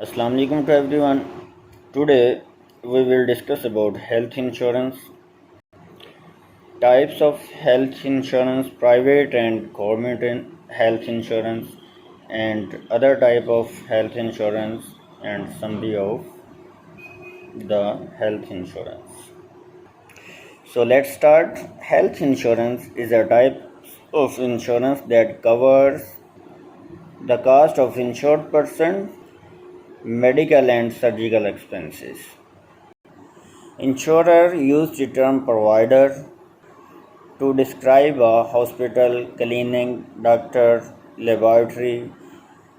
Assalamu alaikum to everyone. Today we will discuss about health insurance, types of health insurance, private and government health insurance, and other type of health insurance, and summary of the health insurance. So let's start. Health insurance is a type of insurance that covers the cost of insured person, medical and surgical expenses. Insurer use the term provider to describe a hospital, clinic, doctor, laboratory,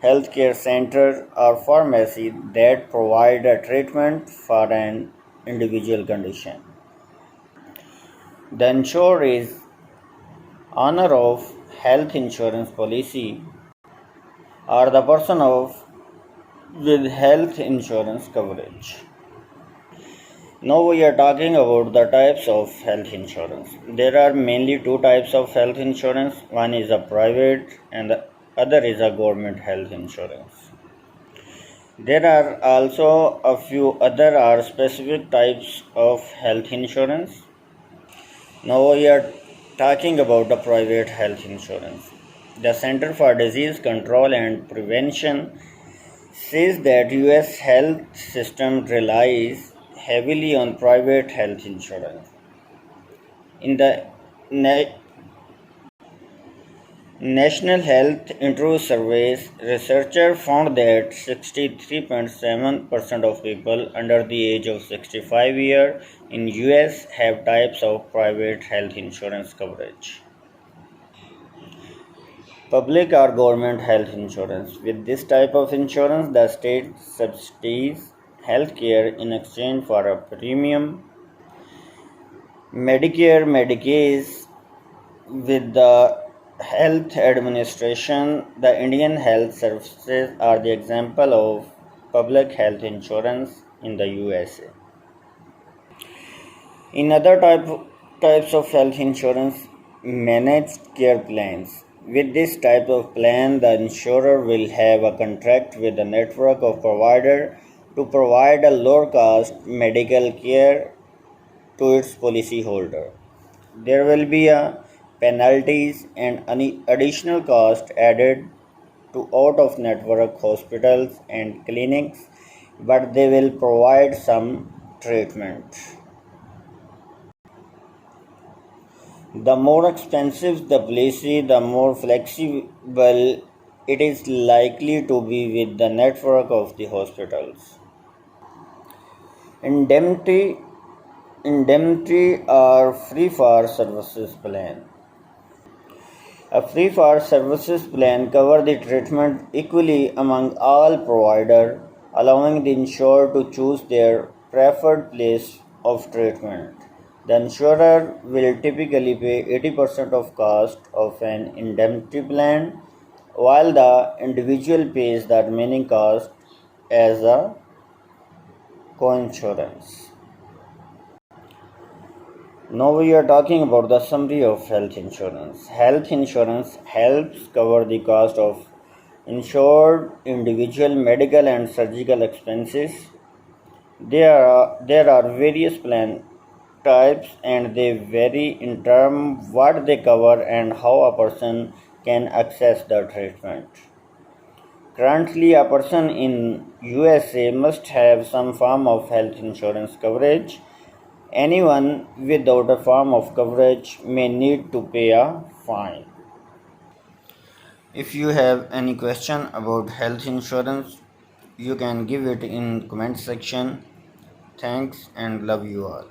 healthcare center, or pharmacy that provide a treatment for an individual condition. The insurer is owner of health insurance policy or the person of with health insurance coverage. Now we are talking about the types of health insurance. There are mainly two types of health insurance. One is a private and the other is a government health insurance. There are also a few other or specific types of health insurance. Now we are talking about the private health insurance. The Center for Disease Control and Prevention says that US health system relies heavily on private health insurance. In the National Health Insurance Surveys, researchers found that 63.7% of people under the age of 65 years in US have types of private health insurance coverage. Public or government health insurance. With this type of insurance, the state subsidies healthcare in exchange for a premium. Medicare, Medicaid, with the Health Administration, the Indian Health Services are the example of public health insurance in the USA. In other types of health insurance, managed care plans. With this type of plan, the insurer will have a contract with a network of providers to provide a lower cost medical care to its policyholder. There will be a penalties and additional cost added to out-of-network hospitals and clinics, but they will provide some treatment. The more expensive the policy, the more flexible it is likely to be with the network of the hospitals. Indemnity or free for services plan. A free for services plan covers the treatment equally among all providers, allowing the insured to choose their preferred place of treatment. The insurer will typically pay 80% of cost of an indemnity plan, while the individual pays the remaining cost as a coinsurance. Now we are talking about the summary of health insurance. Health insurance helps cover the cost of insured individual medical and surgical expenses. There are various plan types and they vary in terms what they cover and how a person can access the treatment. Currently, a person in USA must have some form of health insurance coverage. Anyone without a form of coverage may need to pay a fine. If you have any question about health insurance, you can give it in comment section. Thanks and love you all.